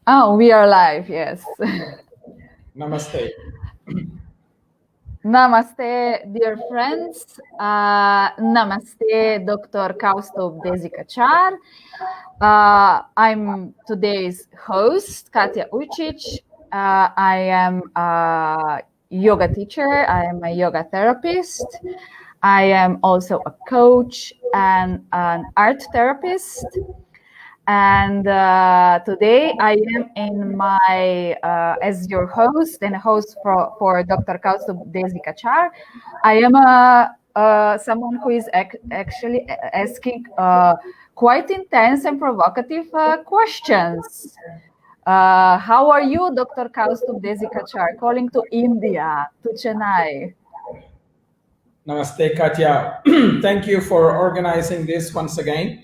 Oh, we are live, yes. Namaste. Namaste, dear friends. Namaste, Dr. Kausthub Desikachar. I'm today's host, Katja Ujčič. I am a yoga teacher. I am a yoga therapist. I am also a coach and an art therapist. And today I am in my, as your host and host for Dr. Kausthub Desikachar. I am someone who is actually asking quite intense and provocative questions. How are you, Dr. Kausthub Desikachar? Calling to India, to Chennai. Namaste, Katya. Thank you for organizing this once again.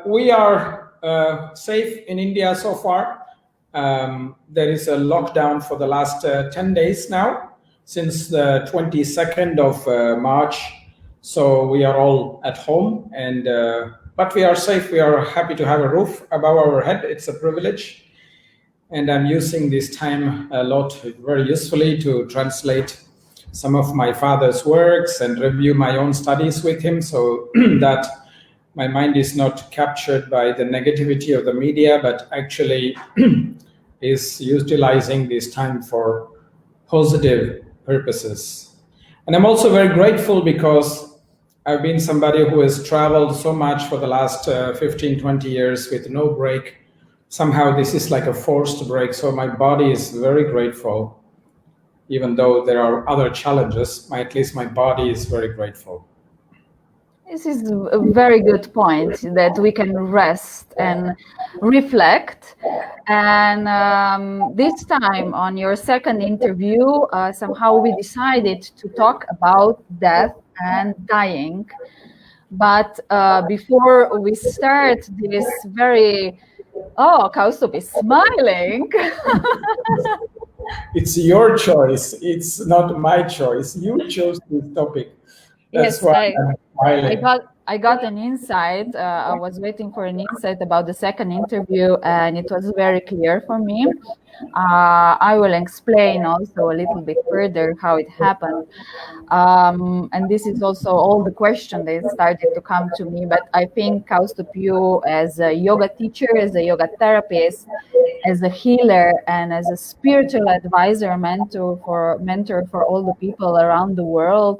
We are safe in India so far. There is a lockdown for the last 10 days now, since the 22nd of March. So we are all at home, and but we are safe. We are happy to have a roof above our head. It's a privilege. And I'm using this time a lot, very usefully, to translate some of my father's works and review my own studies with him, so that my mind is not captured by the negativity of the media, but actually is utilizing this time for positive purposes. And I'm also very grateful because I've been somebody who has traveled so much for the last 15, 20 years with no break. Somehow this is like a forced break, so my body is very grateful. Even though there are other challenges, at least my body is very grateful. This is a very good point, that we can rest and reflect. And this time on your second interview, somehow we decided to talk about death and dying. But before we start this very, Kausthub is smiling. It's your choice. It's not my choice. You chose this topic. That's Yes, why I'm smiling. I got an insight. I was waiting for an insight about the second interview, and it was very clear for me. I will explain also a little bit further how it happened. And this is also all the questions that started to come to me. But I think, Kausthub, you as a yoga teacher, as a yoga therapist, as a healer, and as a spiritual advisor, mentor for all the people around the world,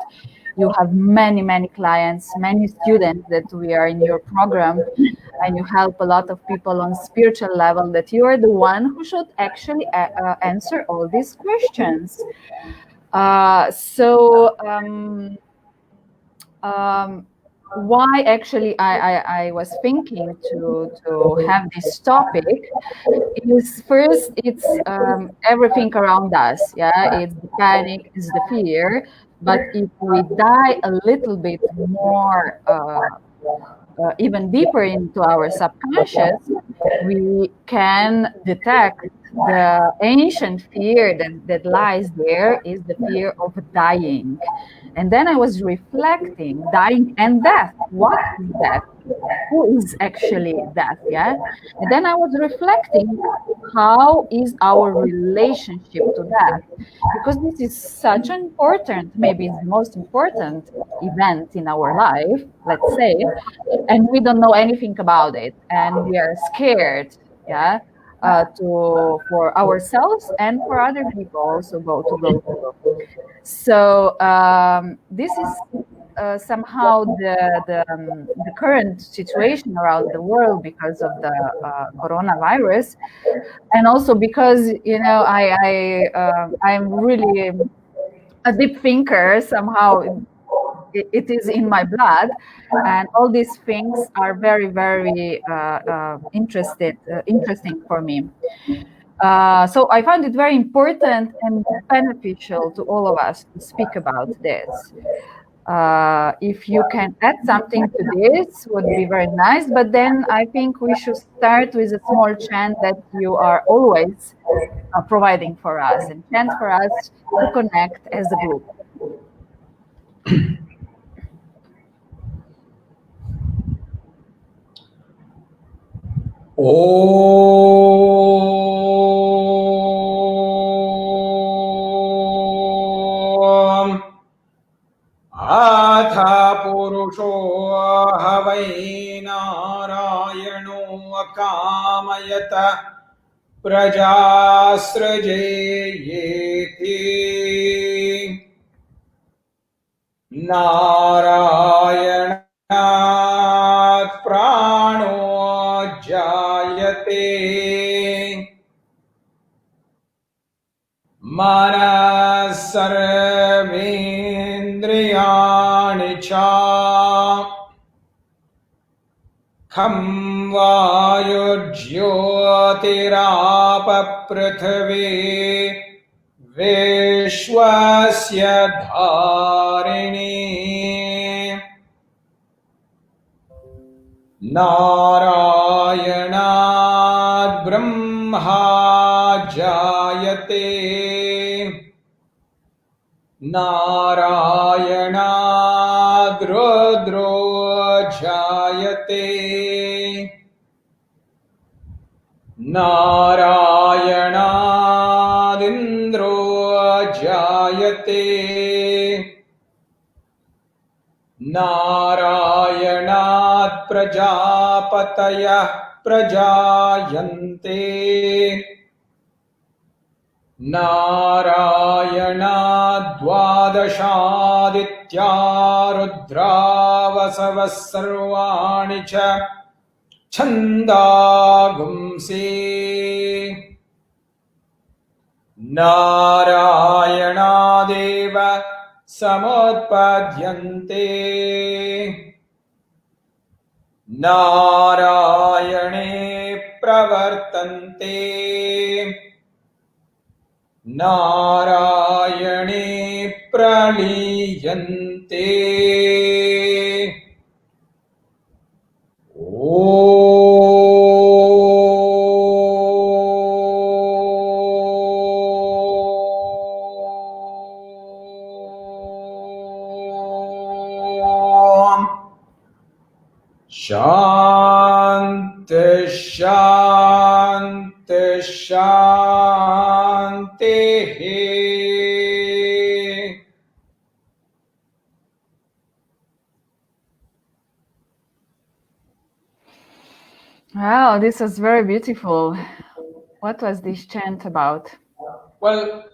you have many clients, many students that we are in your program, and you help a lot of people on spiritual level, that you are the one who should actually answer all these questions. Why actually I was thinking to have this topic is, first, it's everything around us. Yeah, it's the panic, it's the fear. But if we dive a little bit more, even deeper into our subconscious, we can detect the ancient fear that lies there, is the fear of dying. And then I was reflecting, dying and death. What is death? Who is actually death? Yeah. And then I was reflecting, how is our relationship to death? Because this is such an important, maybe it's the most important event in our life, let's say, and we don't know anything about it, and we are scared. Yeah. For ourselves and for other people also go through. So this is somehow the current situation around the world because of the coronavirus, and also because I'm really a deep thinker. Somehow it is in my blood, and all these things are very interesting for me. So I found it very important and beneficial to all of us to speak about this. If you can add something to this, would be very nice. But then I think we should start with a small chant that you are always providing for us, and chant for us to connect as a group. Oh. कामयत प्रजासृजेयेति नारायणात् प्राणो जायते मनः सर्वेन्द्रियाणि च खं वायुर्ज्योतिरापपृथिवी विश्वस्य धारिणी नारायणात् ब्रह्मा जायते नारायणाद् रुद्रो जायते नारायणादिन्द्रो जायते नारायणात् प्रजापतयः प्रजायन्ते नारायणात् द्वादशादित्या रुद्रावसवः सर्वाणि च छन्दागुंसि नारायणादेव समुत्पद्यन्ते नारायणे प्रवर्तन्ते नारायणे प्रलीयन्ते शांति शांति शांति। Wow, this was very beautiful. What was this chant about? Well,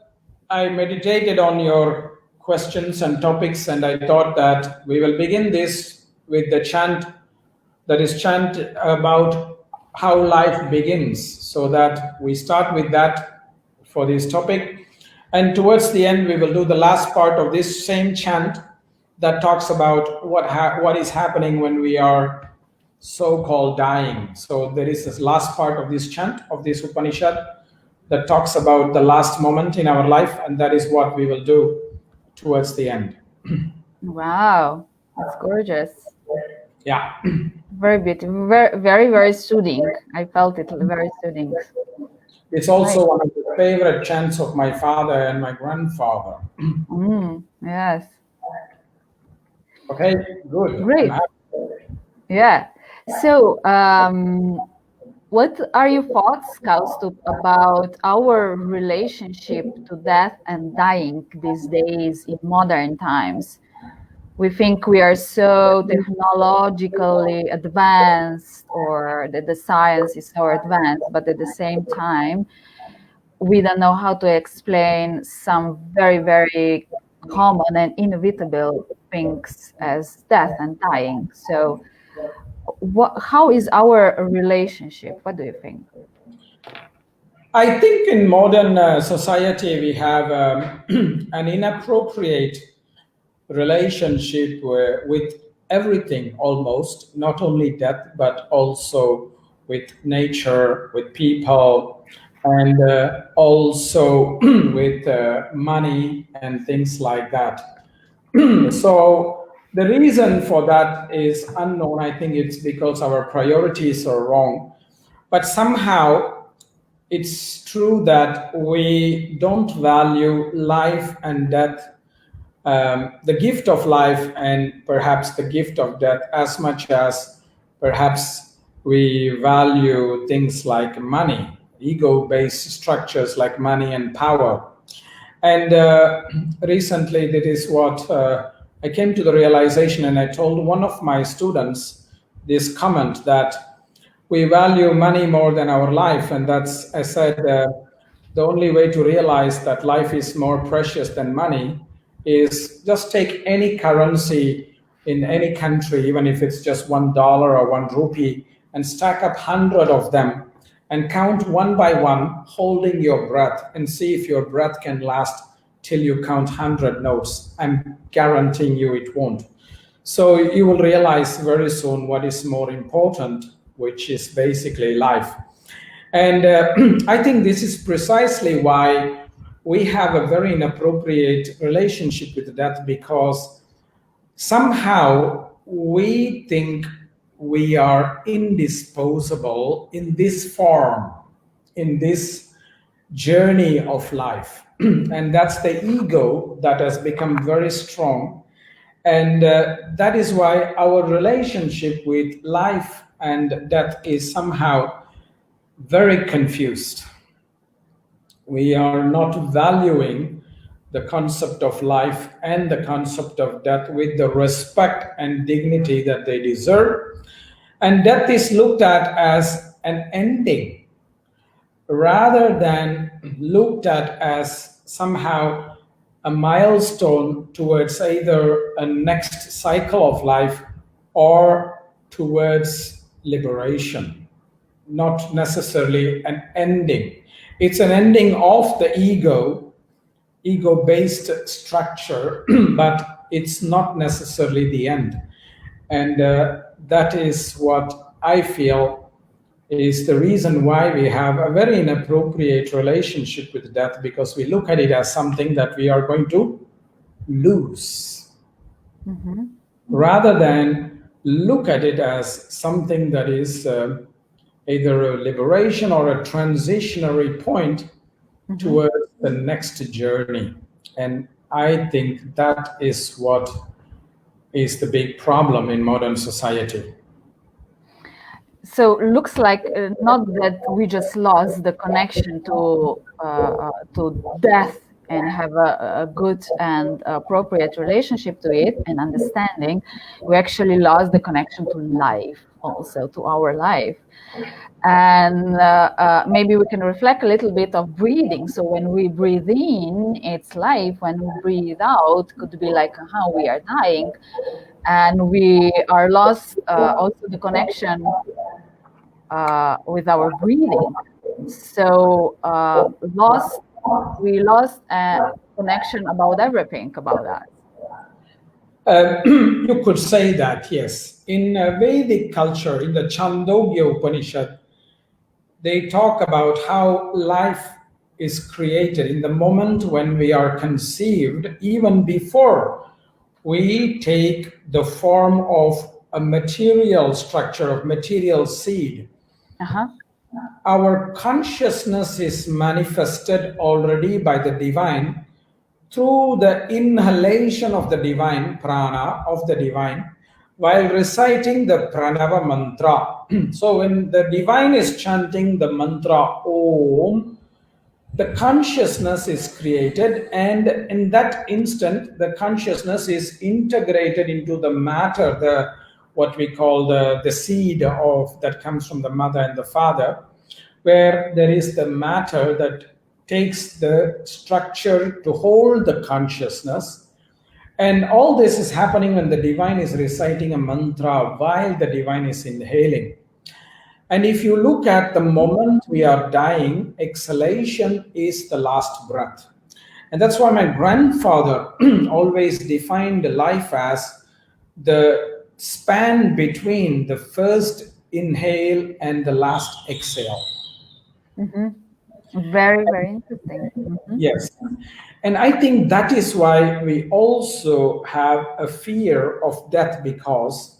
I meditated on your questions and topics, and I thought that we will begin this with the chant that is chant about how life begins, so that we start with that for this topic. And towards the end, we will do the last part of this same chant that talks about what is happening when we are so-called dying. So there is this last part of this chant of this Upanishad that talks about the last moment in our life, and that is what we will do towards the end. Wow, that's gorgeous. Yeah. Very beautiful, very, very soothing. I felt it very soothing. It's also one of the favorite chants of my father and my grandfather. Yes. Okay, good. Great. Yeah. So, what are your thoughts, Kausthub, about our relationship to death and dying these days in modern times? We think we are so technologically advanced, or that the science is so advanced, but at the same time, we don't know how to explain some very, very common and inevitable things as death and dying. So how is our relationship? What do you think? I think in modern society, we have an inappropriate relationship with everything almost, not only death, but also with nature, with people, and also with money and things like that. So the reason for that is unknown. I think it's because our priorities are wrong. But somehow it's true that we don't value life and death, the gift of life and perhaps the gift of death, as much as perhaps we value things like money, ego-based structures like money and power. And recently, that is what I came to the realization, and I told one of my students this comment that we value money more than our life. And that's, I said, the only way to realize that life is more precious than money is just take any currency in any country, even if it's just $1 or 1 rupee, and stack up 100 of them and count one by one, holding your breath, and see if your breath can last till you count 100 notes. I'm guaranteeing you it won't. So you will realize very soon what is more important, which is basically life. And I think this is precisely why we have a very inappropriate relationship with death, because somehow we think we are indisposable in this form, in this journey of life. And that's the ego that has become very strong. And that is why our relationship with life and death is somehow very confused. We are not valuing the concept of life and the concept of death with the respect and dignity that they deserve. And death is looked at as an ending rather than looked at as somehow a milestone towards either a next cycle of life or towards liberation, not necessarily an ending. It's an ending of the ego-based structure, but it's not necessarily the end. And that is what I feel is the reason why we have a very inappropriate relationship with death, because we look at it as something that we are going to lose, rather than look at it as something that is either a liberation or a transitionary point towards the next journey. And I think that is what is the big problem in modern society. So looks like not that we just lost the connection to death and have a good and appropriate relationship to it and understanding. We actually lost the connection to life, also to our life. And maybe we can reflect a little bit of breathing. So when we breathe in, it's life. When we breathe out, could be like how we are dying. And we are lost also the connection with our breathing. So we lost a connection about everything about that. You could say that, yes. In Vedic culture, in the Chandogya Upanishad, they talk about how life is created in the moment when we are conceived, even before we take the form of a material structure, of material seed. Our consciousness is manifested already by the divine through the inhalation of the divine, prana of the divine, while reciting the pranava mantra. So when the divine is chanting the mantra Om, the consciousness is created, and in that instant, the consciousness is integrated into the matter, what we call the seed that comes from the mother and the father, where there is the matter that takes the structure to hold the consciousness. And all this is happening when the divine is reciting a mantra while the divine is inhaling. And if you look at the moment we are dying, exhalation is the last breath. And that's why my grandfather always defined life as the span between the first inhale and the last exhale. Very, very interesting. Yes. And I think that is why we also have a fear of death, because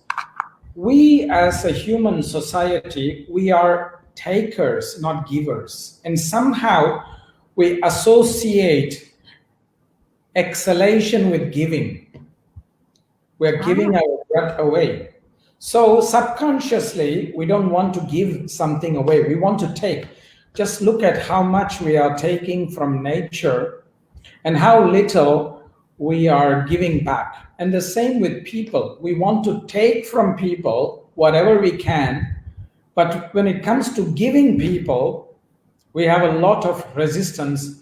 we as a human society, we are takers, not givers. And somehow we associate exhalation with giving. We're giving our breath away. So subconsciously, we don't want to give something away. We want to take. Just look at how much we are taking from nature and how little we are giving back. And the same with people. We want to take from people whatever we can, But when it comes to giving people, we have a lot of resistance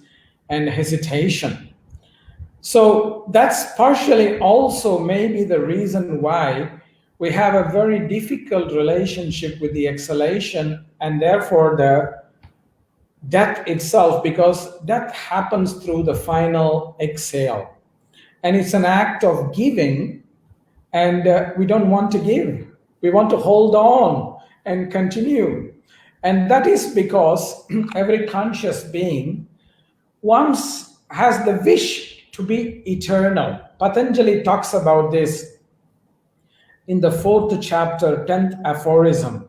and hesitation. So that's partially also maybe the reason why we have a very difficult relationship with the exhalation and therefore the death itself, because death happens through the final exhale. And it's an act of giving, and we don't want to give. We want to hold on and continue. And that is because every conscious being once has the wish to be eternal. Patanjali talks about this in the 4th chapter, 10th aphorism.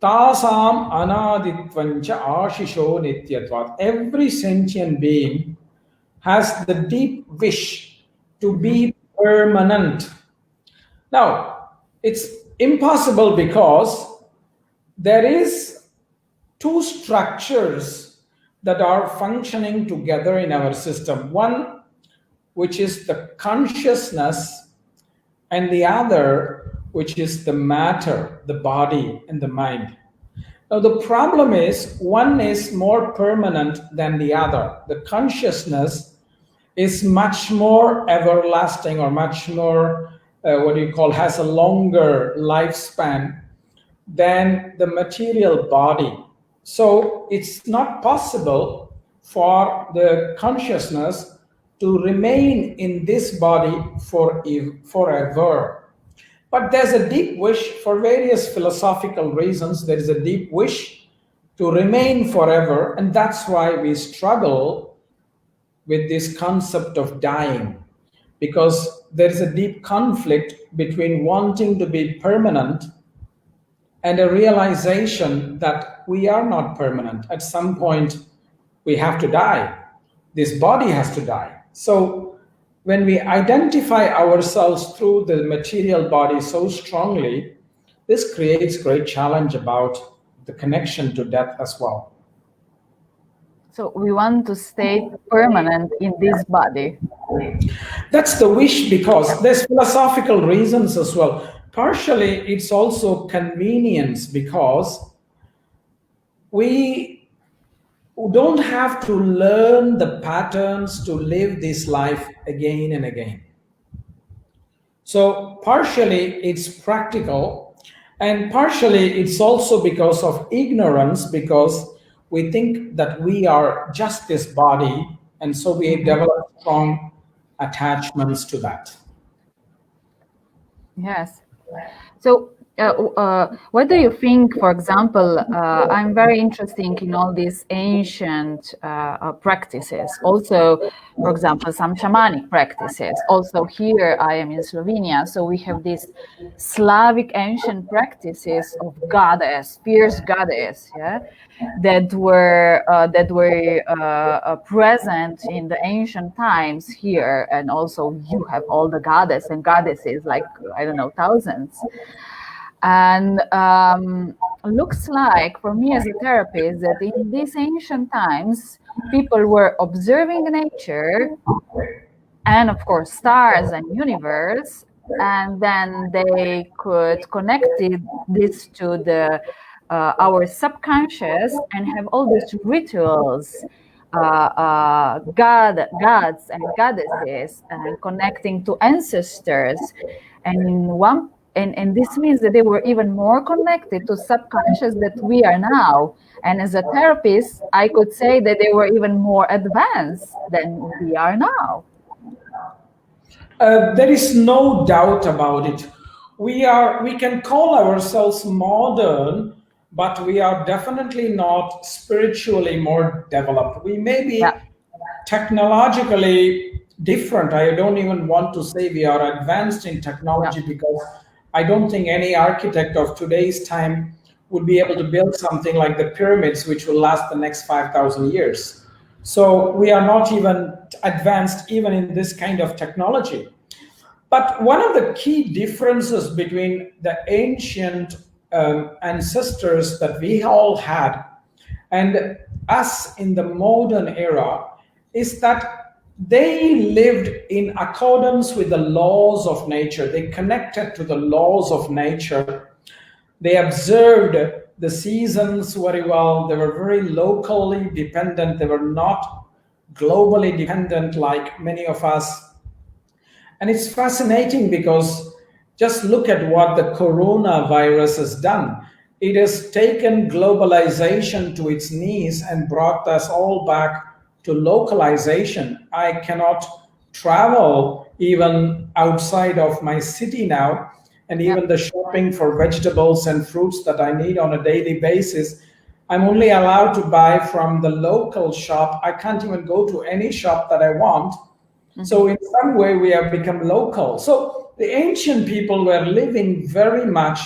Tasam anaditvancha ashisho nityatvat. Every sentient being has the deep wish to be permanent. Now, it's impossible because there is two structures that are functioning together in our system. One, which is the consciousness, and the other, which is the matter, the body and the mind. Now, the problem is one is more permanent than the other. The consciousness is much more everlasting, or much more, has a longer lifespan than the material body. So it's not possible for the consciousness to remain in this body forever. But there's a deep wish, for various philosophical reasons, there is a deep wish to remain forever, and that's why we struggle with this concept of dying, because there is a deep conflict between wanting to be permanent and a realization that we are not permanent. At some point, we have to die. This body has to die. So when we identify ourselves through the material body so strongly, this creates great challenge about the connection to death as well. So we want to stay permanent in this body. That's the wish, because there's philosophical reasons as well. Partially, it's also convenience, because we don't have to learn the patterns to live this life again and again. So partially it's practical, and partially it's also because of ignorance, because we think that we are just this body, and so we develop strong attachments to that. Yes. So what do you think, for example, I'm very interested in all these ancient practices, also, for example, some shamanic practices. Also here I am in Slovenia, so we have these Slavic ancient practices of goddess, fierce goddess, yeah, that were present in the ancient times here. And also you have all the goddess and goddesses, like, I don't know, thousands. And looks like, for me as a therapist, that in these ancient times, people were observing nature and, of course, stars and universe, and then they could connect this to the our subconscious and have all these rituals, gods and goddesses, and connecting to ancestors, and this means that they were even more connected to subconscious that we are now. And as a therapist, I could say that they were even more advanced than we are now. There is no doubt about it. We can call ourselves modern, but we are definitely not spiritually more developed. We may be technologically different. I don't even want to say we are advanced in technology, because I don't think any architect of today's time would be able to build something like the pyramids, which will last the next 5,000 years. So we are not even advanced even in this kind of technology. But one of the key differences between the ancient ancestors that we all had and us in the modern era is that they lived in accordance with the laws of nature. They connected to the laws of nature. They observed the seasons very well. They were very locally dependent. They were not globally dependent like many of us. And it's fascinating because just look at what the coronavirus has done. It has taken globalization to its knees and brought us all back to localization. I cannot travel even outside of my city now, and even the shopping for vegetables and fruits that I need on a daily basis, I'm only allowed to buy from the local shop. I can't even go to any shop that I want. So in some way we have become local. So the ancient people were living very much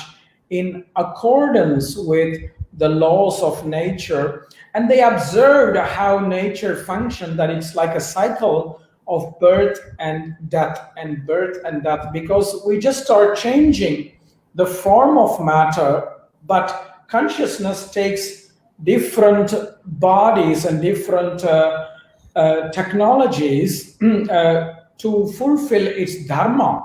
in accordance with the laws of nature, and they observed how nature functioned, that it's like a cycle of birth and death and birth and death, because we just start changing the form of matter, but consciousness takes different bodies and different technologies to fulfill its dharma.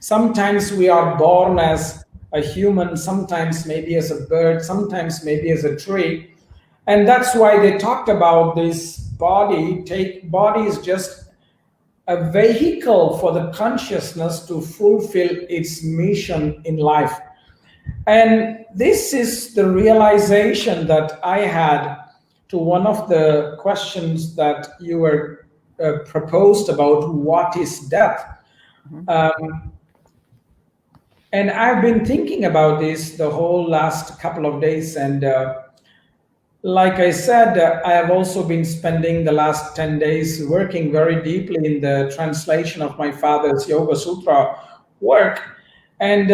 Sometimes we are born as a human, sometimes maybe as a bird, sometimes maybe as a tree. And that's why they talked about this body. Body is just a vehicle for the consciousness to fulfill its mission in life. And this is the realization that I had to one of the questions that you were proposed about what is death. And I've been thinking about this the whole last couple of days. And like I said, I have also been spending the last 10 days working very deeply in the translation of my father's Yoga Sutra work. And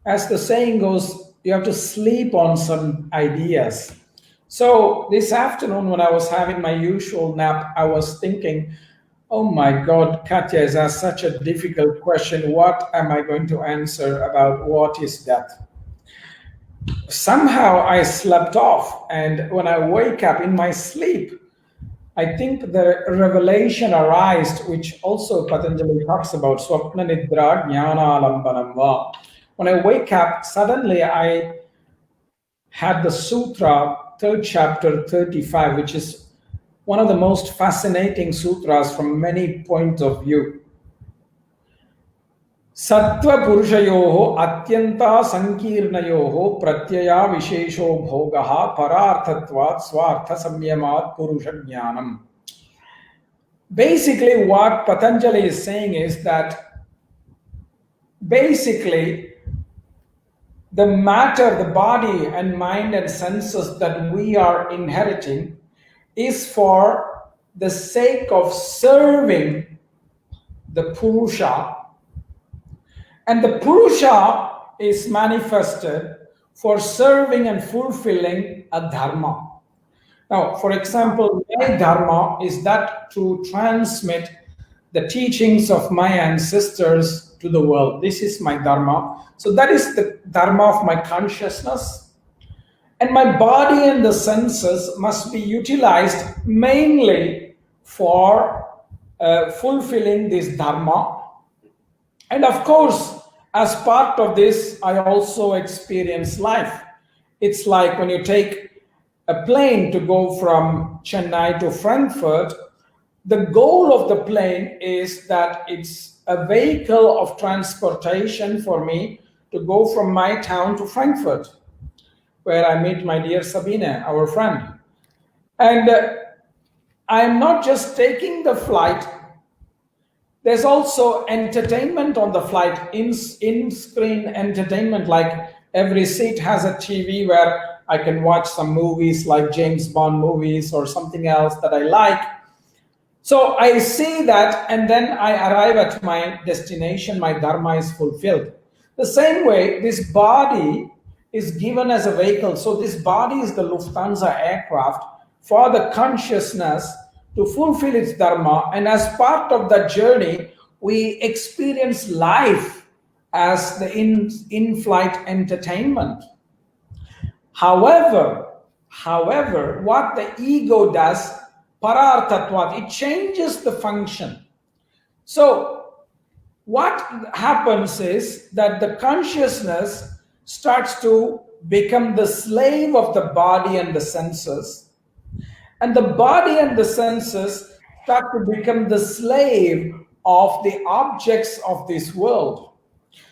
as the saying goes, you have to sleep on some ideas. So this afternoon, when I was having my usual nap, I was thinking, oh my God, Katja has asked such a difficult question. What am I going to answer about what is death? Somehow I slept off, and when I wake up in my sleep, I think the revelation arised, which also Patanjali talks about, Swapna Nidra Jnana Alambanam Va. When I wake up, suddenly I had the sutra, 3rd chapter, 35, which is one of the most fascinating sutras from many points of view. Sattva Purushayoho Atyanta Sankirnayoho Pratyaya Vishesho Bhogaha Pararthatvat Swartha Samyamat Purusha Jnanam. Basically, what Patanjali is saying is that basically the matter, the body and mind and senses that we are inheriting is for the sake of serving the Purusha. And the Purusha is manifested for serving and fulfilling a dharma. Now, for example, my dharma is that to transmit the teachings of my ancestors to the world. This is my dharma. So that is the dharma of my consciousness. And my body and the senses must be utilized mainly for fulfilling this dharma. And of course, as part of this, I also experience life. It's like when you take a plane to go from Chennai to Frankfurt, the goal of the plane is that it's a vehicle of transportation for me to go from my town to Frankfurt, where I meet my dear Sabine, our friend. And I'm not just taking the flight. There's also entertainment on the flight, in-screen entertainment, like every seat has a TV where I can watch some movies like James Bond movies or something else that I like. So I see that, and then I arrive at my destination, my dharma is fulfilled. The same way, this body is given as a vehicle. So this body is the Lufthansa aircraft for the consciousness to fulfill its dharma. And as part of that journey, we experience life as the in-flight entertainment. However, what the ego does, parartatvat, it changes the function. So what happens is that the consciousness starts to become the slave of the body and the senses, and the body and the senses start to become the slave of the objects of this world.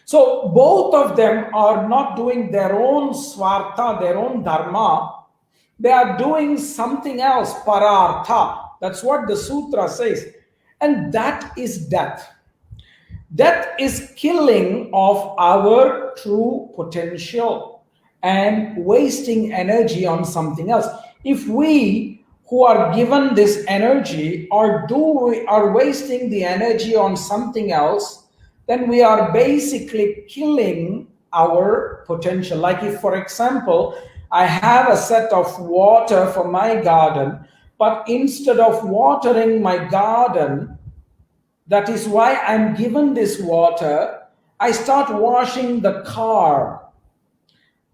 So both of them are not doing their own swartha, their own dharma. They are doing something else, parartha. That's what the sutra says. And that is death. Death is killing of our true potential and wasting energy on something else. If we who are given this energy are wasting the energy on something else, then we are basically killing our potential. Like if, for example, I have a set of water for my garden, but instead of watering my garden, that is why I'm given this water, I start washing the car.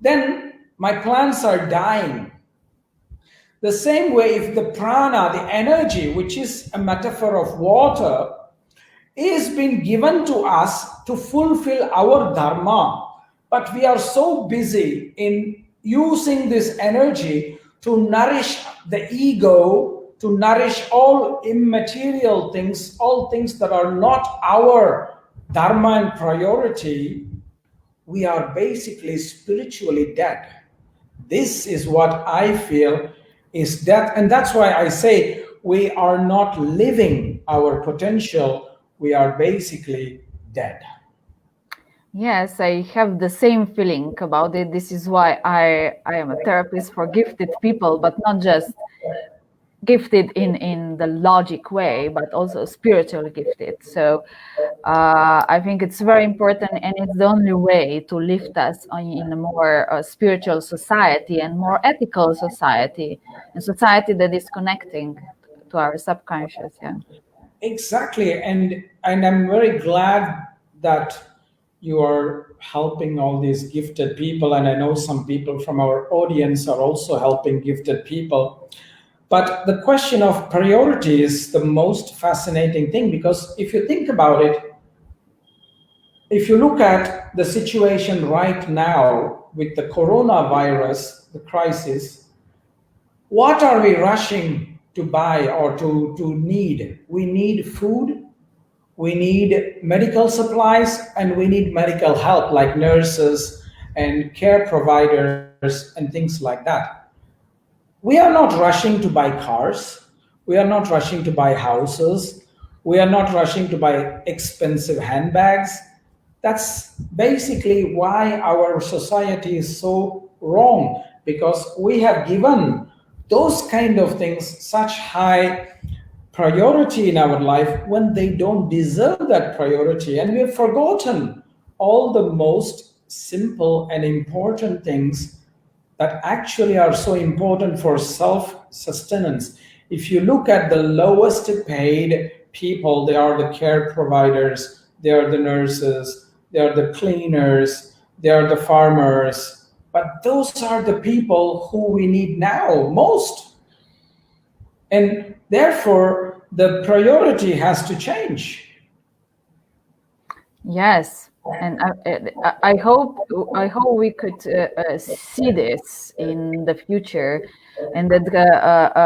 Then my plants are dying. The same way, if the prana, the energy, which is a metaphor of water, is being given to us to fulfill our dharma, but we are so busy in using this energy to nourish the ego, to nourish all immaterial things, all things that are not our dharma and priority, we are basically spiritually dead. This is what I feel is death. And that's why I say we are not living our potential. We are basically dead. Yes, I have the same feeling about it. This is why I am a therapist for gifted people, but not just gifted in the logic way, but also spiritually gifted. So I think it's very important, and it's the only way to lift us in a more spiritual society and more ethical society, a society that is connecting to our subconscious. Yeah. Exactly, and I'm very glad that you are helping all these gifted people, and I know some people from our audience are also helping gifted people. But the question of priority is the most fascinating thing, because if you think about it, if you look at the situation right now with the coronavirus, the crisis, what are we rushing to buy or to need? We need food, we need medical supplies, and we need medical help like nurses and care providers and things like that. We are not rushing to buy cars. We are not rushing to buy houses. We are not rushing to buy expensive handbags. That's basically why our society is so wrong, because we have given those kind of things such high priority in our life when they don't deserve that priority. And we have forgotten all the most simple and important things that actually are so important for self-sustenance. If you look at the lowest paid people, they are the care providers, they are the nurses, they are the cleaners, they are the farmers. But those are the people who we need now most. And therefore, the priority has to change. Yes. And I hope we could see this in the future, and that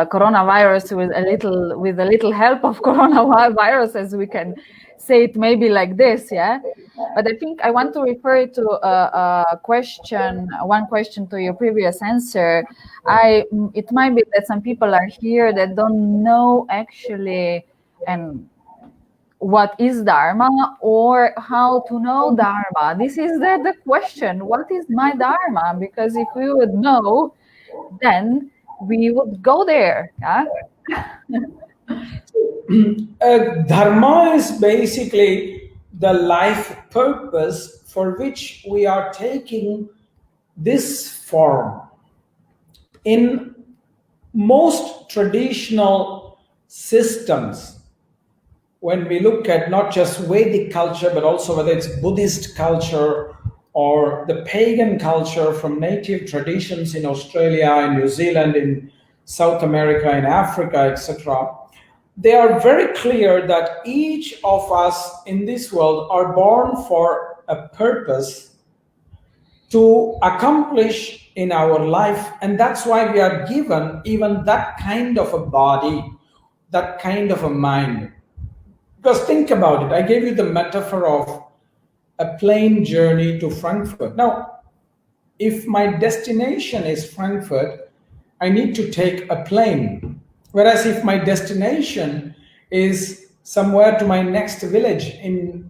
coronavirus with a little help of coronavirus, as we can say it maybe like this, yeah. But I think I want to refer to one question to your previous answer. It might be that some people are here that don't know actually and what is Dharma or how to know Dharma. This is the question. What is my Dharma? Because if we would know, then we would go there. Yeah? Dharma is basically the life purpose for which we are taking this form. In most traditional systems, when we look at not just Vedic culture, but also whether it's Buddhist culture or the pagan culture from native traditions in Australia, in New Zealand, in South America, in Africa, etc., they are very clear that each of us in this world are born for a purpose, to accomplish in our life. And that's why we are given even that kind of a body, that kind of a mind. Because think about it, I gave you the metaphor of a plane journey to Frankfurt. Now, if my destination is Frankfurt, I need to take a plane. Whereas if my destination is somewhere to my next village,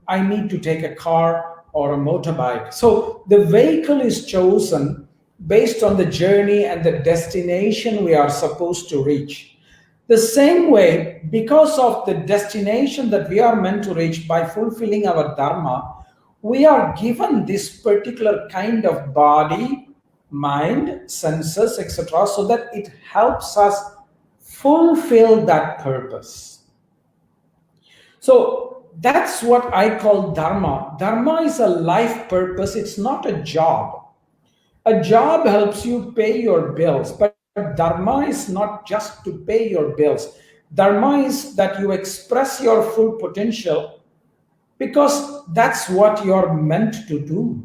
I need to take a car or a motorbike. So the vehicle is chosen based on the journey and the destination we are supposed to reach. The same way, because of the destination that we are meant to reach by fulfilling our dharma, we are given this particular kind of body, mind, senses, etc., so that it helps us fulfill that purpose. So that's what I call dharma. Dharma is a life purpose. It's not a job. A job helps you pay your bills, but dharma is not just to pay your bills. Dharma is that you express your full potential, because that's what you're meant to do.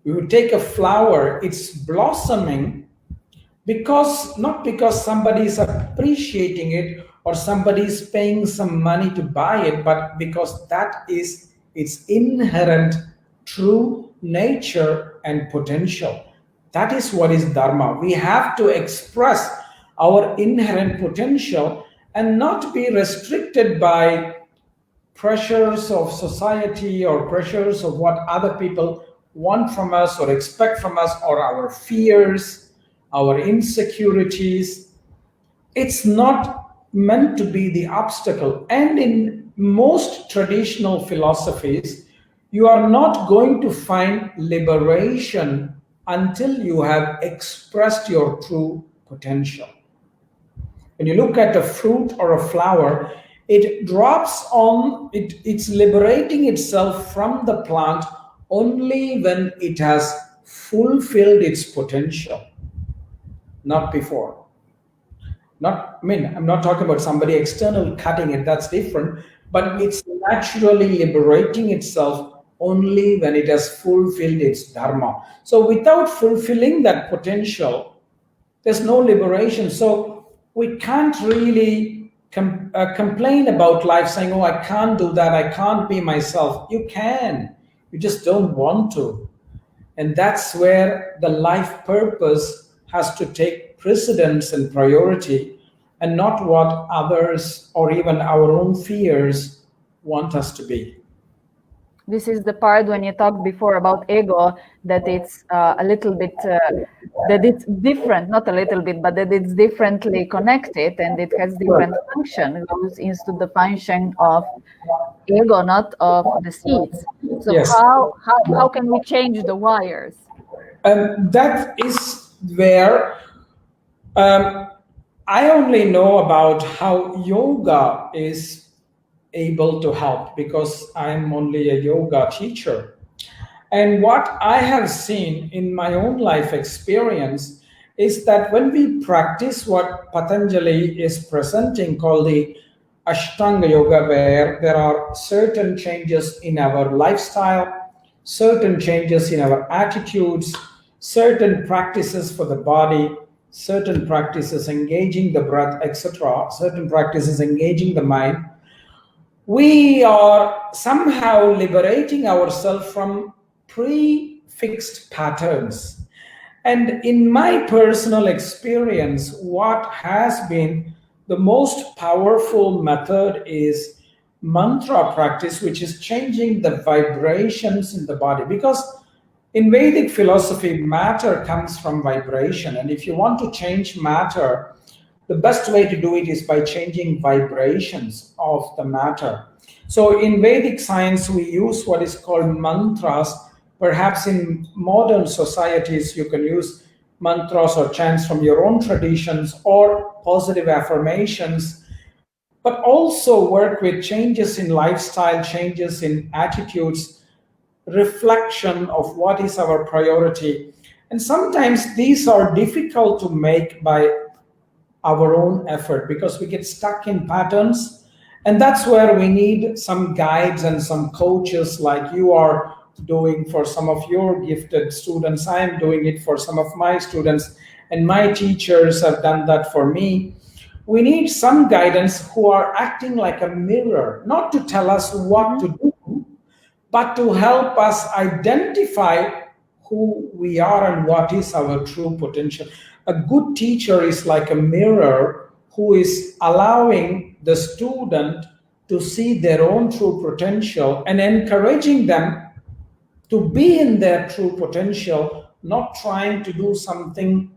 You take a flower, it's blossoming not because somebody is appreciating it or somebody is paying some money to buy it, but because that is its inherent true nature and potential. That is what is dharma. We have to express our inherent potential and not be restricted by pressures of society or pressures of what other people want from us or expect from us, or our fears, our insecurities. It's not meant to be the obstacle. And in most traditional philosophies, you are not going to find liberation until you have expressed your true potential. When you look at a fruit or a flower, it drops on, it's liberating itself from the plant only when it has fulfilled its potential, not before. I'm not talking about somebody external cutting it, that's different, but it's naturally liberating itself only when it has fulfilled its dharma. So without fulfilling that potential, there's no liberation. So we can't really complain about life saying, oh, I can't do that, I can't be myself. You can, you just don't want to. And that's where the life purpose has to take precedence and priority, and not what others or even our own fears want us to be. This is the part when you talked before about ego, that it's a little bit, that it's different, not a little bit, but that it's differently connected and it has different function. It goes into the function of ego, not of the seeds. So yes. How can we change the wires? That is where I only know about how yoga is able to help, because I'm only a yoga teacher. And what I have seen in my own life experience is that when we practice what Patanjali is presenting, called the Ashtanga Yoga, where there are certain changes in our lifestyle, certain changes in our attitudes, certain practices for the body, certain practices engaging the breath, etc., certain practices engaging the mind, we are somehow liberating ourselves from pre-fixed patterns. And in my personal experience, what has been the most powerful method is mantra practice, which is changing the vibrations in the body. Because in Vedic philosophy, matter comes from vibration. And if you want to change matter, the best way to do it is by changing vibrations of the matter. So in Vedic science, we use what is called mantras. Perhaps in modern societies, you can use mantras or chants from your own traditions or positive affirmations, but also work with changes in lifestyle, changes in attitudes, reflection of what is our priority. And sometimes these are difficult to make by our own effort, because we get stuck in patterns. And that's where we need some guides and some coaches like you are, doing for some of your gifted students. I am doing it for some of my students, and my teachers have done that for me. We need some guidance who are acting like a mirror, not to tell us what to do, but to help us identify who we are and what is our true potential. A good teacher is like a mirror who is allowing the student to see their own true potential and encouraging them to be in their true potential, not trying to do something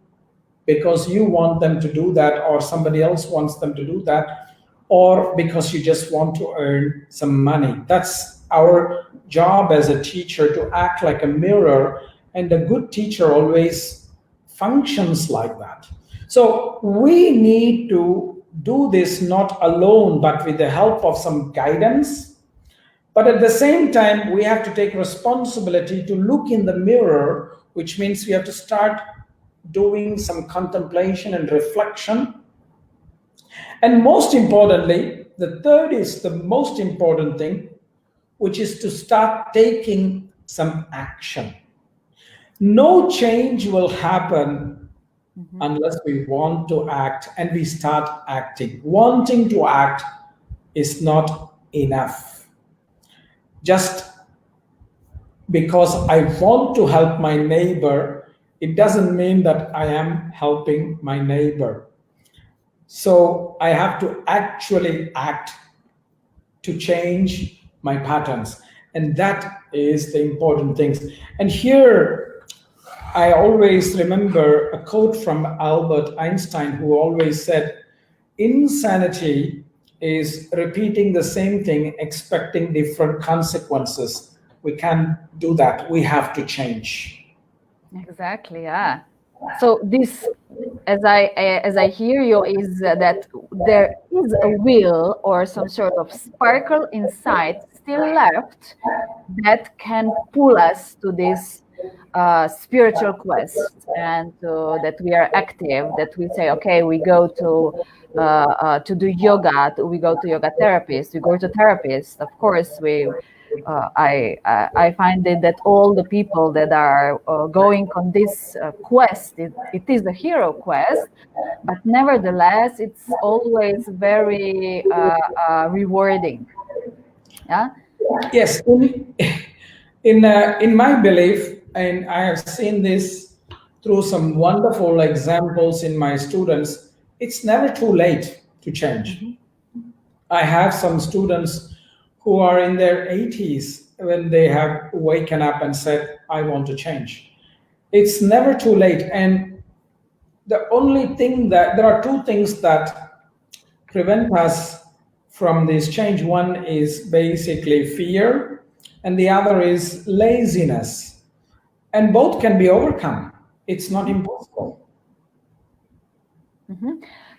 because you want them to do that or somebody else wants them to do that, or because you just want to earn some money. That's our job as a teacher, to act like a mirror, and a good teacher always functions like that. So we need to do this not alone, but with the help of some guidance. But at the same time, we have to take responsibility to look in the mirror, which means we have to start doing some contemplation and reflection. And most importantly, the third is the most important thing, which is to start taking some action. No change will happen unless we want to act, and we start acting. Wanting to act is not enough. Just because I want to help my neighbor, it doesn't mean that I am helping my neighbor. So I have to actually act to change my patterns. And that is the important thing. And here, I always remember a quote from Albert Einstein, who always said, insanity is repeating the same thing, expecting different consequences. We can't do that. We have to change. Exactly, yeah. So this, as I hear you, is that there is a will or some sort of sparkle inside still left that can pull us to this spiritual quest, and that we are active, that we say, okay, we go to do yoga, we go to yoga therapist, we go to therapist. Of course, I find it that all the people that are going on this quest, it is a hero quest, but nevertheless, it's always very rewarding. Yeah. Yes. In my belief, and I have seen this through some wonderful examples in my students, it's never too late to change. I have some students who are in their 80s when they have waken up and said, I want to change. It's never too late. And the only thing that, there are two things that prevent us from this change. One is basically fear, and the other is laziness. And both can be overcome. It's not impossible.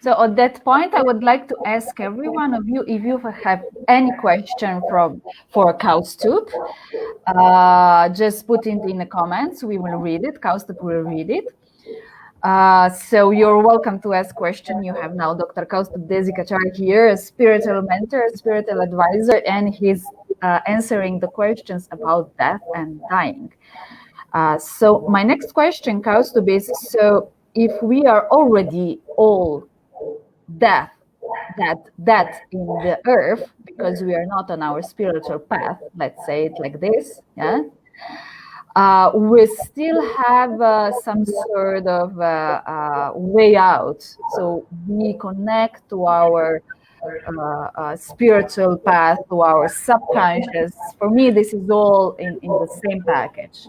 So at that point, I would like to ask every one of you, if you have any question for Kausthub, just put it in the comments. We will read it. Kausthub will read it. So you're welcome to ask question. You have now Dr. Kausthub Desikachar here, a spiritual mentor, spiritual advisor, and he's answering the questions about death and dying. So my next question, Kausthub, is, so if we are already all death in the earth, because we are not on our spiritual path, let's say it like this, yeah, we still have some sort of way out. So we connect to our spiritual path, to our subconscious. For me, this is all in the same package.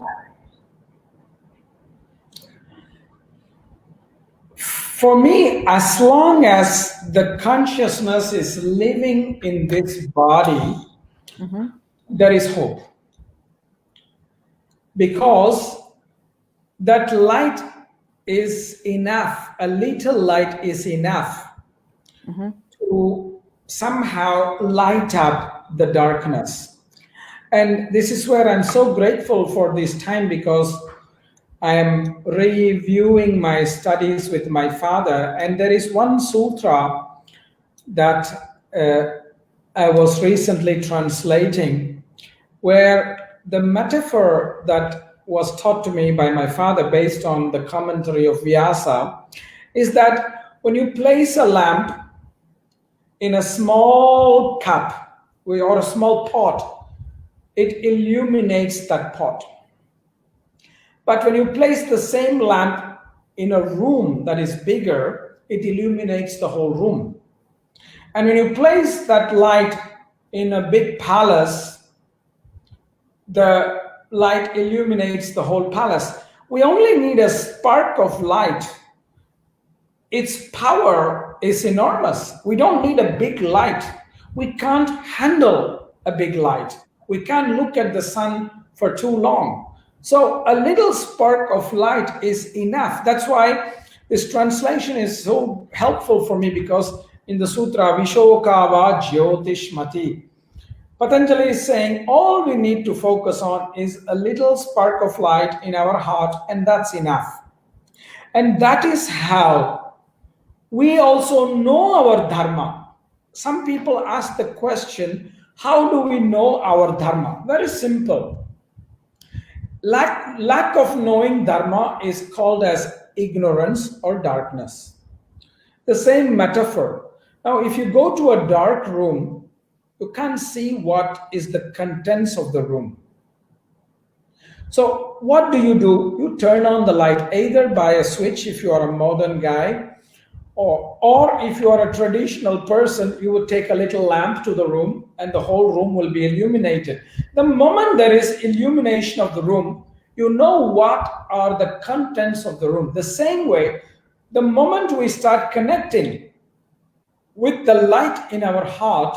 For me, as long as the consciousness is living in this body, there is hope. Because that light is enough, a little light is enough to somehow light up the darkness. And this is where I'm so grateful for this time, because I am reviewing my studies with my father, and there is one sutra that I was recently translating, where the metaphor that was taught to me by my father based on the commentary of Vyasa is that when you place a lamp in a small cup or a small pot, it illuminates that pot. But when you place the same lamp in a room that is bigger, it illuminates the whole room. And when you place that light in a big palace, the light illuminates the whole palace. We only need a spark of light. Its power is enormous. We don't need a big light. We can't handle a big light. We can't look at the sun for too long. So a little spark of light is enough. That's why this translation is so helpful for me, because in the sutra, Vishokava Jyotishmati, Patanjali is saying all we need to focus on is a little spark of light in our heart, and that's enough. And that is how we also know our dharma. Some people ask the question, how do we know our dharma? Very simple. Lack of knowing dharma is called as ignorance or darkness. The same metaphor. Now, if you go to a dark room, you can't see what is the contents of the room. So what do? You turn on the light, either by a switch if you are a modern guy, or if you are a traditional person, you would take a little lamp to the room and the whole room will be illuminated. The moment there is illumination of the room, you know what are the contents of the room. The same way, the moment we start connecting with the light in our heart,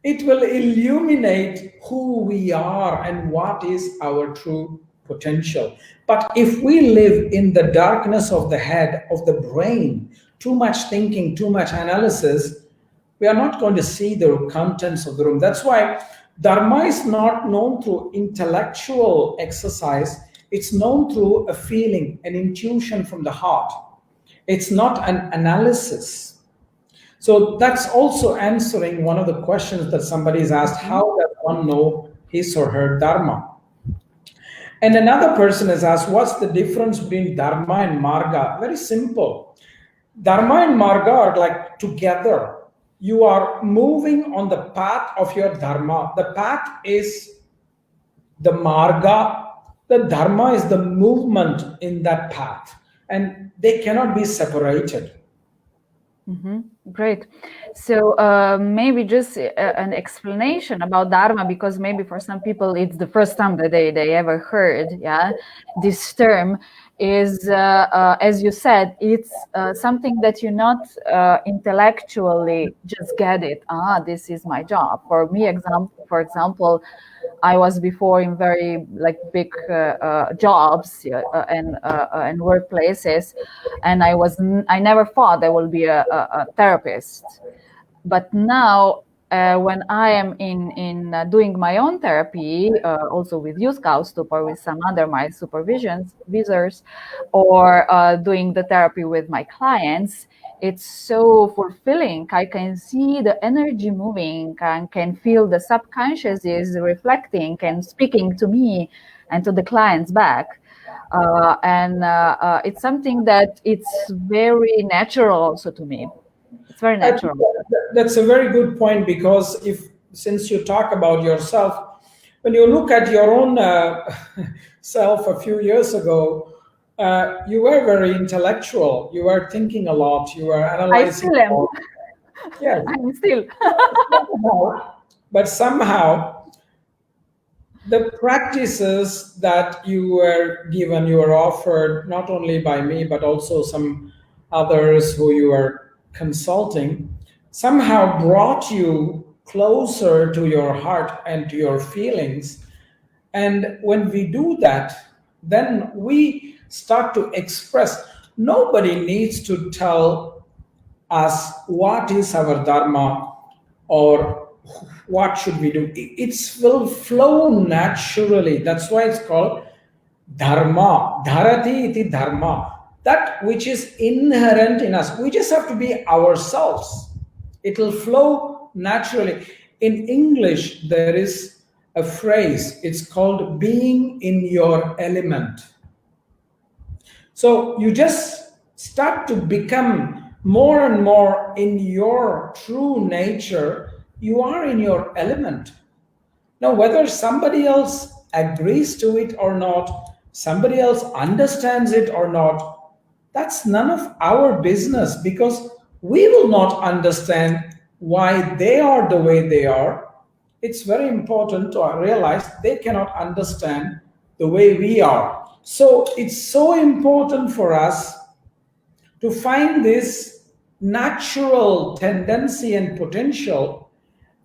it will illuminate who we are and what is our true potential. But if we live in the darkness of the head, of the brain, too much thinking, too much analysis, we are not going to see the contents of the room. That's why Dharma is not known through intellectual exercise. It's known through a feeling, an intuition from the heart. It's not an analysis. So that's also answering one of the questions that somebody has asked, how does one know his or her Dharma? And another person has asked, what's the difference between Dharma and Marga? Very simple. Dharma and Marga are like together. You are moving on the path of your Dharma. The path is the Marga. The Dharma is the movement in that path. And they cannot be separated. Mm-hmm. Great. So maybe just an explanation about Dharma, because maybe for some people it's the first time that they ever heard, this term is, as you said, it's something that you not intellectually just get it. This is my job. For me, for example, I was before in very big jobs and workplaces, and I never thought I will be a therapist. But now, when I am in doing my own therapy, also with you, Kausthub, or with some other my supervisors, or doing the therapy with my clients, it's so fulfilling. I can see the energy moving and can feel the subconscious is reflecting and speaking to me and to the clients back. And it's something that it's very natural also to me. It's very natural. That's a very good point, because since you talk about yourself, when you look at your own self a few years ago, you were very intellectual. You were thinking a lot. You were analyzing. I still am. Yeah, I'm still. But somehow, the practices that you were given, you were offered not only by me, but also some others who you were consulting, somehow brought you closer to your heart and to your feelings. And when we do that, then we start to express. Nobody needs to tell us what is our Dharma or what should we do. It will flow naturally. That's why it's called Dharma. Dharati iti Dharma. That which is inherent in us. We just have to be ourselves. It will flow naturally. In English, there is a phrase. It's called being in your element. So you just start to become more and more in your true nature. You are in your element. Now, whether somebody else agrees to it or not, somebody else understands it or not, that's none of our business, because we will not understand why they are the way they are. It's very important to realize they cannot understand the way we are. So it's so important for us to find this natural tendency and potential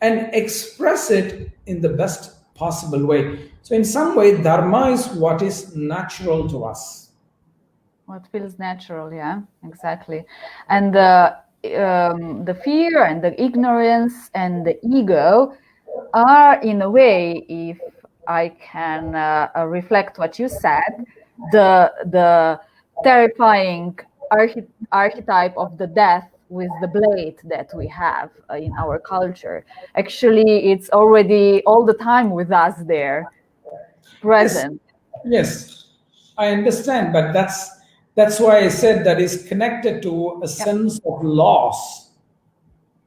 and express it in the best possible way. So in some way, dharma is what is natural to us. What feels natural, yeah, exactly. And the fear and the ignorance and the ego are, in a way, if I can reflect what you said, the terrifying archetype of the death with the blade that we have in our culture. Actually, it's already all the time with us there, present. Yes, I understand, but that's why I said that is connected to a sense of loss.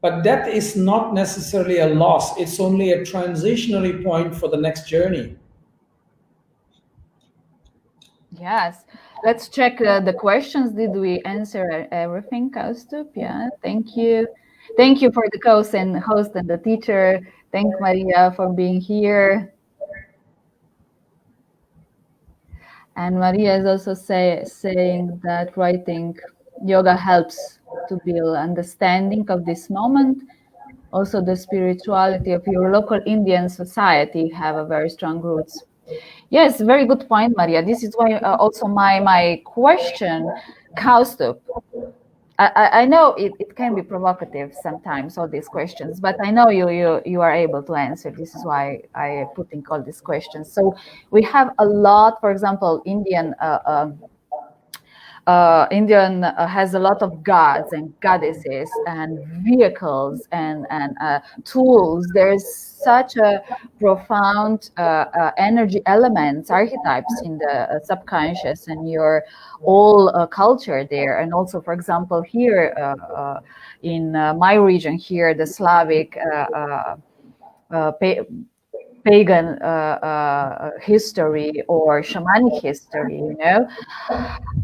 But death is not necessarily a loss. It's only a transitionary point for the next journey. Yes. Let's check the questions. Did we answer everything, Kausthub? Yeah, thank you. Thank you for the host and the teacher. Thank Maria for being here. And Maria is also saying that writing yoga helps to build understanding of this moment. Also, the spirituality of your local Indian society have a very strong roots. Yes, very good point, Maria. This is why also my question, Kausthub. I know it can be provocative sometimes, all these questions, but I know you are able to answer. This is why I am putting all these questions. So we have a lot, for example, Indian has a lot of gods and goddesses and vehicles and tools. There's such a profound energy elements, archetypes in the subconscious and your whole culture there. And also, for example, here in my region here, the Slavic pagan history or shamanic history, you know.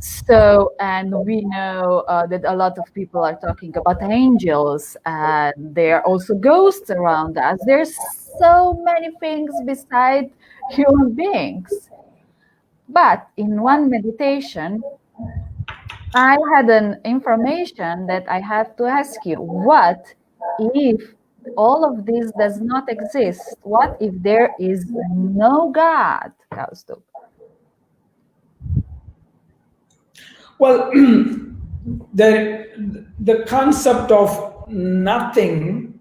So, and we know that a lot of people are talking about angels, and there are also ghosts around us. There's so many things beside human beings. But in one meditation, I had an information that I have to ask you. What if all of this does not exist? What if there is no God, Kausthub? Well, the concept of nothing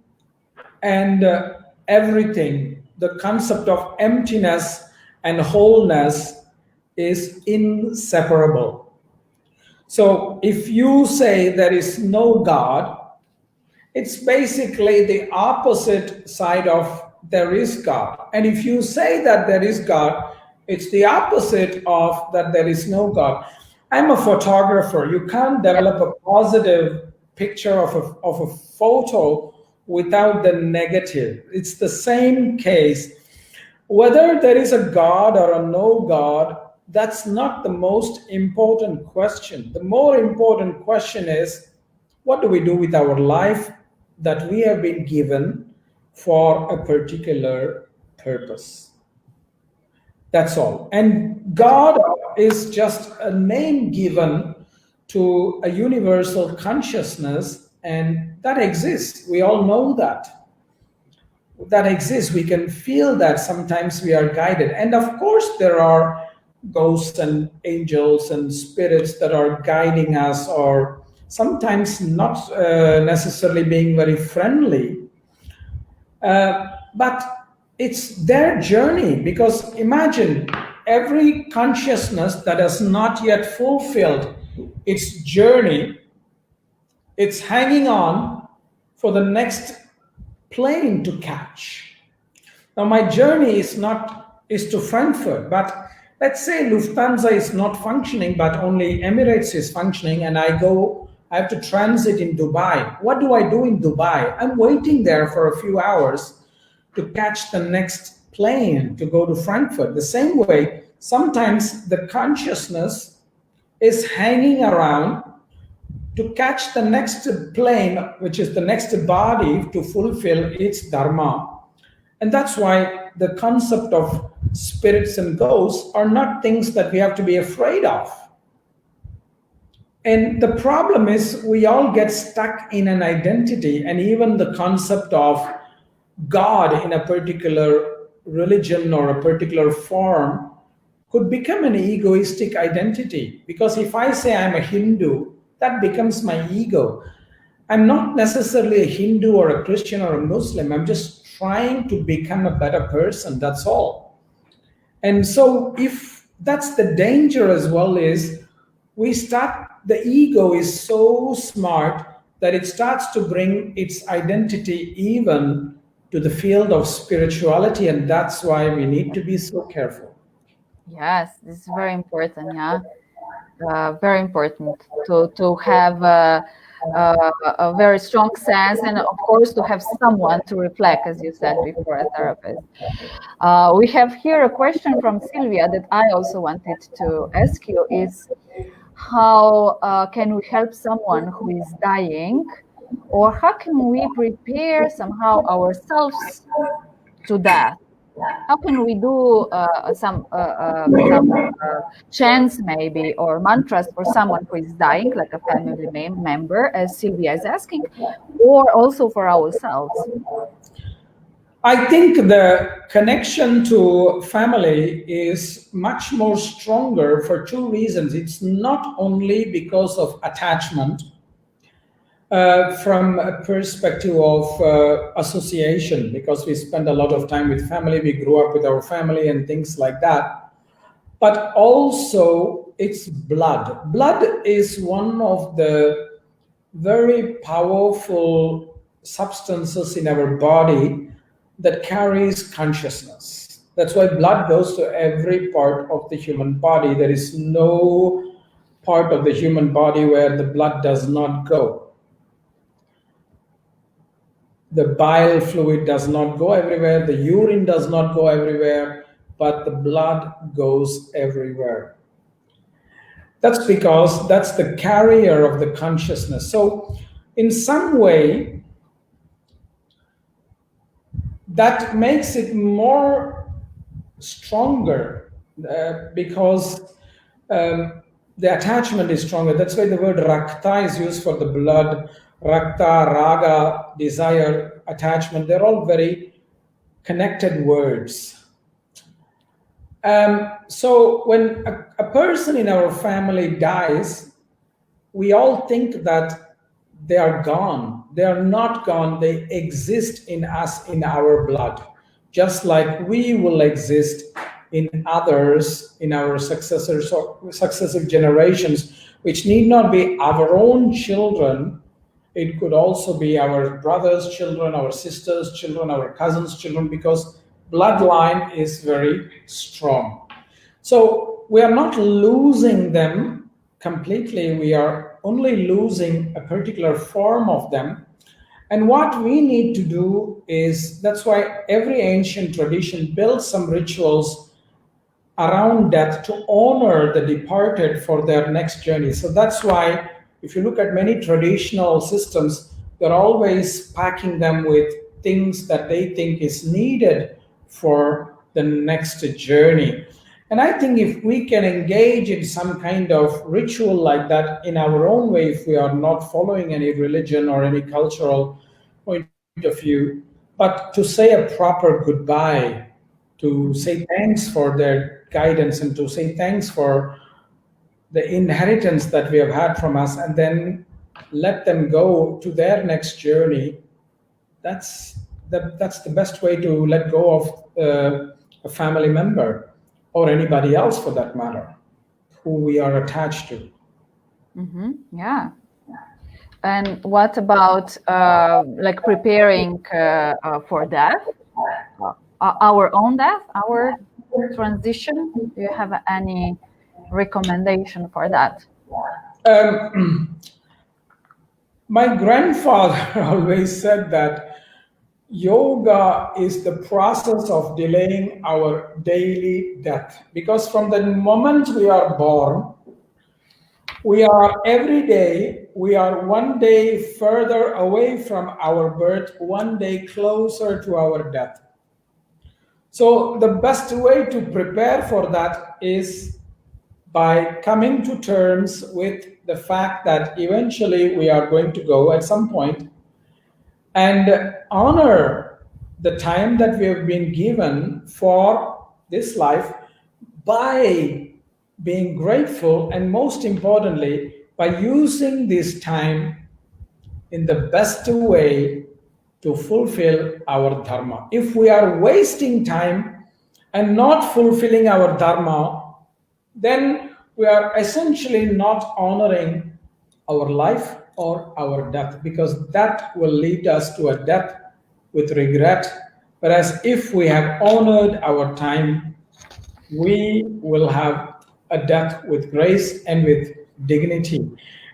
and everything, the concept of emptiness and wholeness is inseparable. So if you say there is no God, it's basically the opposite side of there is God. And if you say that there is God, it's the opposite of that there is no God. I'm a photographer. You can't develop a positive picture of a photo without the negative. It's the same case. Whether there is a God or a no God, that's not the most important question. The more important question is, what do we do with our life that we have been given for a particular purpose? That's all. And God is just a name given to a universal consciousness, and that exists. We all know that. That exists. We can feel that sometimes we are guided. And of course, there are ghosts and angels and spirits that are guiding us, or sometimes not necessarily being very friendly. But it's their journey, because imagine every consciousness that has not yet fulfilled its journey, it's hanging on for the next plane to catch. Now, my journey is to Frankfurt, but let's say Lufthansa is not functioning, but only Emirates is functioning, and I have to transit in Dubai. What do I do in Dubai? I'm waiting there for a few hours to catch the next plane to go to Frankfurt. The same way, sometimes the consciousness is hanging around to catch the next plane, which is the next body to fulfill its dharma. And that's why the concept of spirits and ghosts are not things that we have to be afraid of. And the problem is we all get stuck in an identity, and even the concept of God in a particular religion or a particular form could become an egoistic identity. Because if I say I'm a Hindu, that becomes my ego. I'm not necessarily a Hindu or a Christian or a Muslim. I'm just trying to become a better person. That's all. And so if that's the danger as well, is the ego is so smart that it starts to bring its identity even to the field of spirituality. And that's why we need to be so careful. Yes, this is very important. Yeah, very important to have a very strong sense, and of course to have someone to reflect, as you said before, a therapist. We have here a question from Sylvia that I also wanted to ask you: is how can we help someone who is dying, or how can we prepare somehow ourselves to death? How can we do some chants maybe, or mantras for someone who is dying, like a family member, as Sylvia is asking, or also for ourselves? I think the connection to family is much more stronger for two reasons. It's not only because of attachment, from a perspective of association, because we spend a lot of time with family, we grew up with our family and things like that. But also it's blood. Blood is one of the very powerful substances in our body that carries consciousness. That's why blood goes to every part of the human body. There is no part of the human body where the blood does not go. The bile fluid does not go everywhere, the urine does not go everywhere, but the blood goes everywhere. That's because that's the carrier of the consciousness. So in some way, that makes it more stronger because the attachment is stronger. That's why the word rakta is used for the blood. Rakta, raga, desire, attachment, they're all very connected words. So when a person in our family dies, we all think that they are gone. They are not gone. They exist in us, in our blood, just like we will exist in others, in our successors or successive generations, which need not be our own children. It could also be our brothers' children, our sisters' children, our cousins' children, because bloodline is very strong. So we are not losing them completely. We are only losing a particular form of them. And what we need to do is, that's why every ancient tradition builds some rituals around death to honor the departed for their next journey. So that's why if you look at many traditional systems, they're always packing them with things that they think is needed for the next journey. And I think if we can engage in some kind of ritual like that in our own way, if we are not following any religion or any cultural point of view, but to say a proper goodbye, to say thanks for their guidance and to say thanks for the inheritance that we have had from us, and then let them go to their next journey. That's the best way to let go of a family member, or anybody else for that matter, who we are attached to. Mm-hmm. Yeah. And what about like preparing for death? our own death, our transition? Do you have any recommendation for that? My grandfather always said that yoga is the process of delaying our daily death, because from the moment we are born, we are every day, we are one day further away from our birth, one day closer to our death. So the best way to prepare for that is by coming to terms with the fact that eventually we are going to go at some point, and honor the time that we have been given for this life by being grateful, and most importantly, by using this time in the best way to fulfill our dharma. If we are wasting time and not fulfilling our dharma, then we are essentially not honoring our life or our death, because that will lead us to a death with regret. Whereas if we have honored our time, we will have a death with grace and with dignity.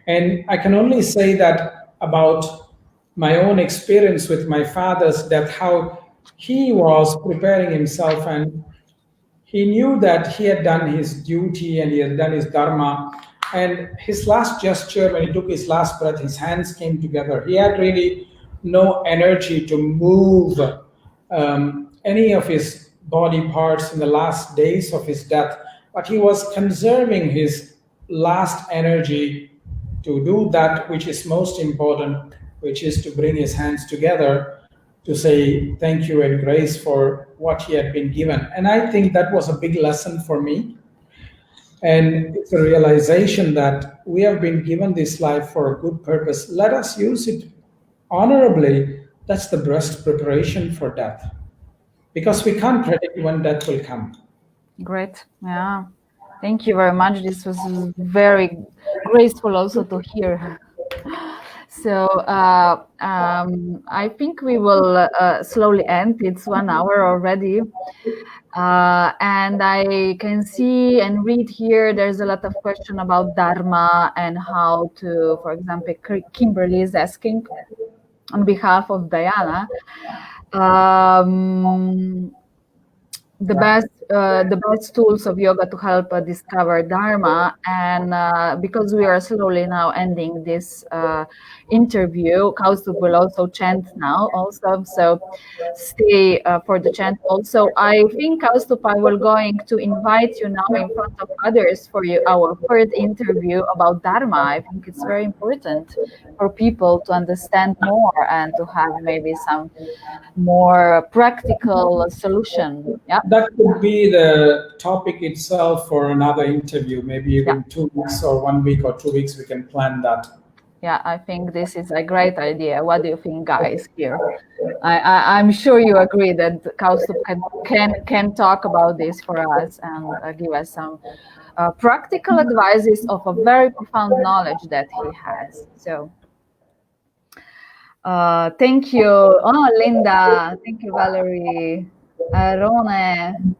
And I can only say that about my own experience with my father's death, how he was preparing himself, and he knew that he had done his duty and he had done his dharma. And his last gesture, when he took his last breath, his hands came together. He had really no energy to move any of his body parts in the last days of his death, but he was conserving his last energy to do that which is most important, which is to bring his hands together to say thank you and grace for what he had been given. And I think that was a big lesson for me. And it's a realization that we have been given this life for a good purpose. Let us use it honorably. That's the best preparation for death, because we can't predict when death will come. Great. Yeah. Thank you very much. This was very graceful also to hear. So I think we will slowly end. It's 1 hour already. And I can see and read here, there's a lot of question about Dharma and how to, for example, Kimberly is asking on behalf of Diana, the best tools of yoga to help discover Dharma. And because we are slowly now ending this interview, Kausthub will also chant now also, so stay for the chant also. I think, Kausthub, I will going to invite you now in front of others for our third interview about Dharma. I think it's very important for people to understand more and to have maybe some more practical solution. Yeah, that could be the topic itself for another interview. Maybe even 2 weeks or 1 week or 2 weeks we can plan that. Yeah, I think this is a great idea. What do you think, guys? Here, I'm sure you agree that Kausthub can talk about this for us and give us some practical advices of a very profound knowledge that he has. So. Thank you. Oh, Linda. Thank you, Valerie. Rone.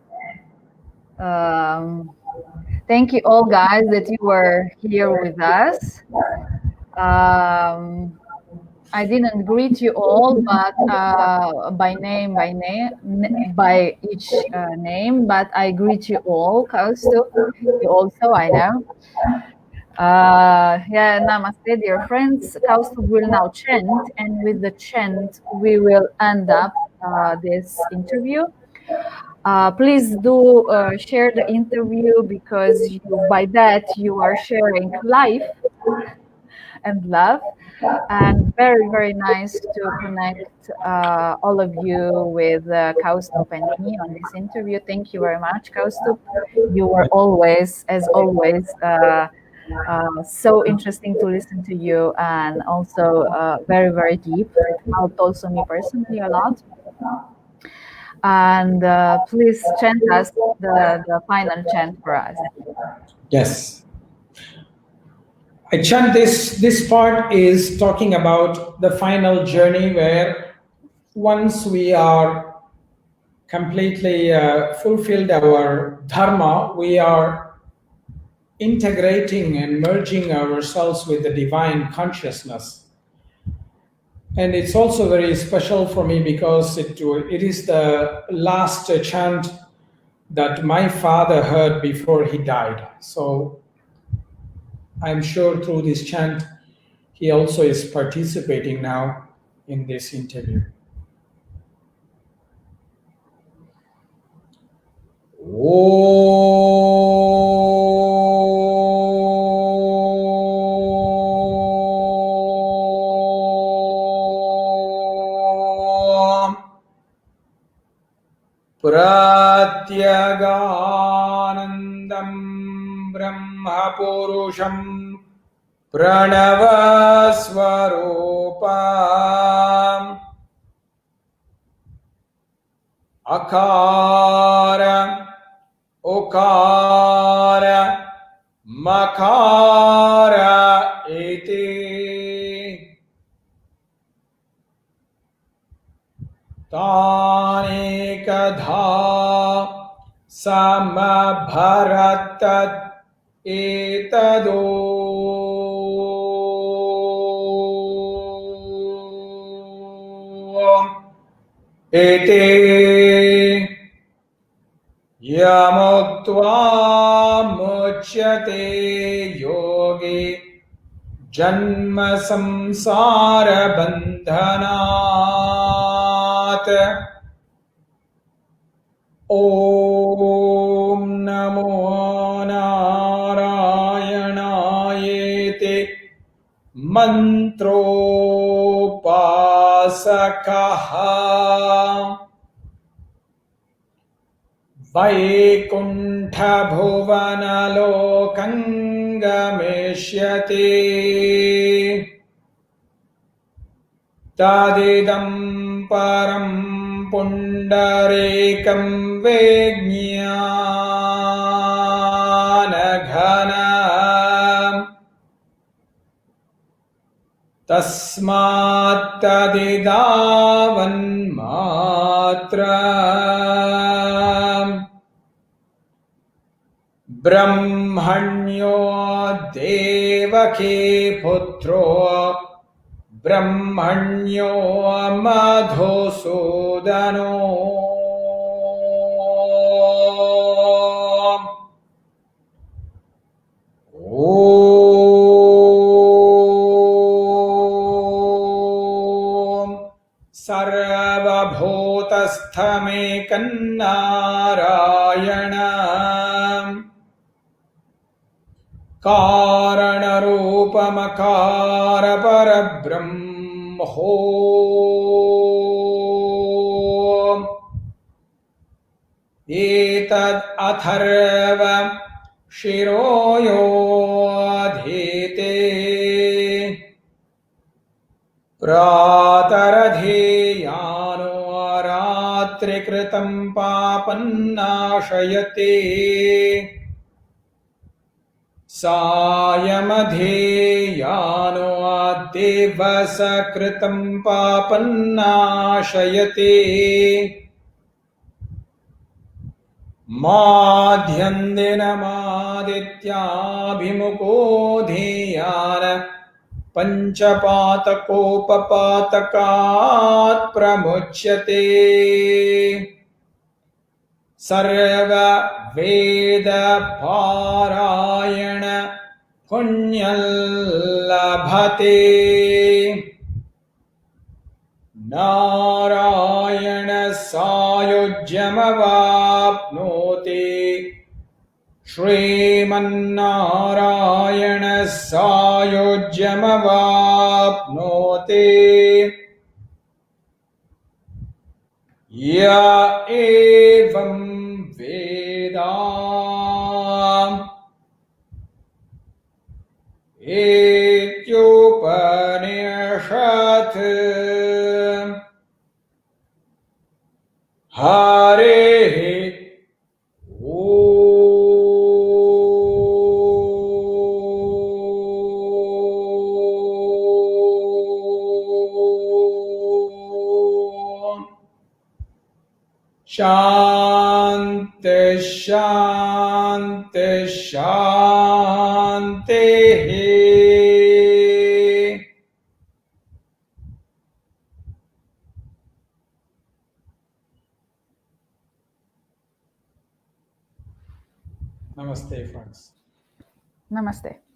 Thank you all, guys, that you were here with us. I didn't greet you all, but by each name, but I greet you all, Kausthub. You also, I know. Yeah, namaste, dear friends. Kausthub will now chant, and with the chant, we will end up this interview. Please do share the interview, because by that you are sharing life and love. And very, very nice to connect all of you with Kausthub and me on this interview. Thank you very much, Kausthub. You were always, as always, so interesting to listen to you, and also very, very deep. It helped also me personally a lot. And please chant us the final chant for us. Yes. I chant this part is talking about the final journey, where once we are completely fulfilled our dharma, we are integrating and merging ourselves with the divine consciousness. And it's also very special for me because it is the last chant that my father heard before he died. So I'm sure through this chant, he also is participating now in this interview. Pratyaganandam Brahma Purusham Pranavasvarupam Akara Okara Makara iti Tanekadha Samabharatat etado ete Yamotva muchyate yogi janma samsara bandhanat. Om namo narayanaayete mantropasakaha Vaikuntha bhuvanalokangameshyate tadidam param pundarekam vejnanaghanam tasmat tadidavan matram Brahmanyo devaki putro Brahmanyo madhusudano Om Sarvabhutasthame Karana-rūpamakāra parabrahmo Etad atharva shiroyo adhite Prataradheyano ratrikritam papannāshayate Sayamadheyano devasakritam papannāshayate Madhyandinamadityaabhimuko dheyana Panchapatakopapatakāt pramuchyate Sarva Veda Parayana Punyallabhate Narayana Sayujyamavapnoti Srimannarayana Sayujyamavapnoti Ya evam Veda Ityupanishad Hare Shanti, Shanti, Shanti. Namaste, friends. Namaste.